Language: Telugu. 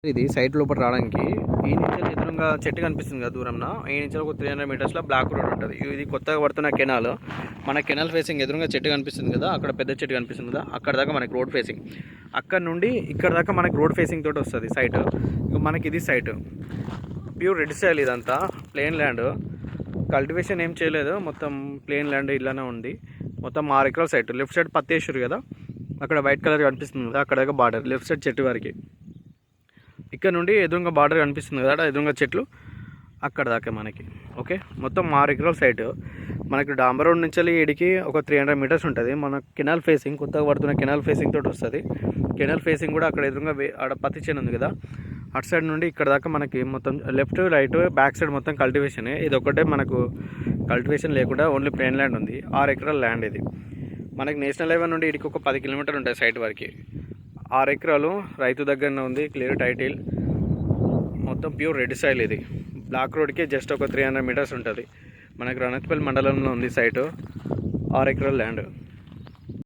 ఇది సైట్ లోపల రావడానికి ఈ నుంచి ఎదురుగా చెట్టు కనిపిస్తుంది కదా దూరంలో ఈ నుంచి ఒక 300 మీటర్స్లో బ్లాక్ రోడ్ ఉంటుంది. ఇది కొత్తగా పడుతున్న కెనాల్. మన కెనాల్ ఫేసింగ్ ఎదురుగా చెట్టు కనిపిస్తుంది కదా, అక్కడ పెద్ద చెట్టు కనిపిస్తుంది కదా, అక్కడ దాకా మనకి రోడ్ ఫేసింగ్. అక్కడ నుండి ఇక్కడ దాకా మనకి రోడ్ ఫేసింగ్ తోటి వస్తుంది సైట్. మనకి ఇది సైట్ ప్యూర్ రెడ్ సాయిల్. ఇదంతా ప్లేన్ ల్యాండ్, కల్టివేషన్ ఏం చేయలేదు, మొత్తం ప్లేన్ ల్యాండ్ ఇలానే ఉంది. మొత్తం 6 ఎకరాల సైట్. లెఫ్ట్ సైడ్ పత్తి వేసారు కదా, అక్కడ వైట్ కలర్ కనిపిస్తుంది కదా, అక్కడ దాకా బార్డర్ లెఫ్ట్ సైడ్ చెట్టు వరకు. ఇక్కడ నుండి ఎదురుగా బార్డర్ కనిపిస్తుంది కదా, ఎదురుగా చెట్లు అక్కడ దాకా మనకి. ఓకే, మొత్తం 6 ఎకరాల సైట్. మనకి డాంబర్ రోడ్ నుంచి ఏడికి ఒక 300 మీటర్స్ ఉంటుంది. మన కెనాల్ ఫేసింగ్, కొత్తగా పడుతున్న కెనాల్ ఫేసింగ్ తోటి వస్తుంది. కెనాల్ ఫేసింగ్ కూడా అక్కడ ఎదురుగా ఆడ పత్తి చేను ఉంది కదా, అటు సైడ్ నుండి ఇక్కడ దాకా మనకి మొత్తం లెఫ్ట్ రైట్ బ్యాక్ సైడ్ మొత్తం కల్టివేషన్. ఇది ఒకటే మనకు కల్టివేషన్ లేకుండా ఓన్లీ ప్లేన్ ల్యాండ్ ఉంది. 6 ఎకరాల ల్యాండ్ ఇది. మనకి నేషనల్ హైవే నుండి ఇడికి ఒక 10 కిలోమీటర్లు ఉంటుంది సైట్ వరకు. 6 ఎకరాలు రైతు దగ్గరనే ఉంది, క్లియర్ టైటిల్, మొత్తం ప్యూర్ రెడ్ సాయిల్. ఇది బ్లాక్ రోడ్కి జస్ట్ ఒక 300 మీటర్స్ ఉంటుంది. మనకి రణత్పల్లి మండలంలో ఉంది సైటు. 6 ఎకరాల ల్యాండ్.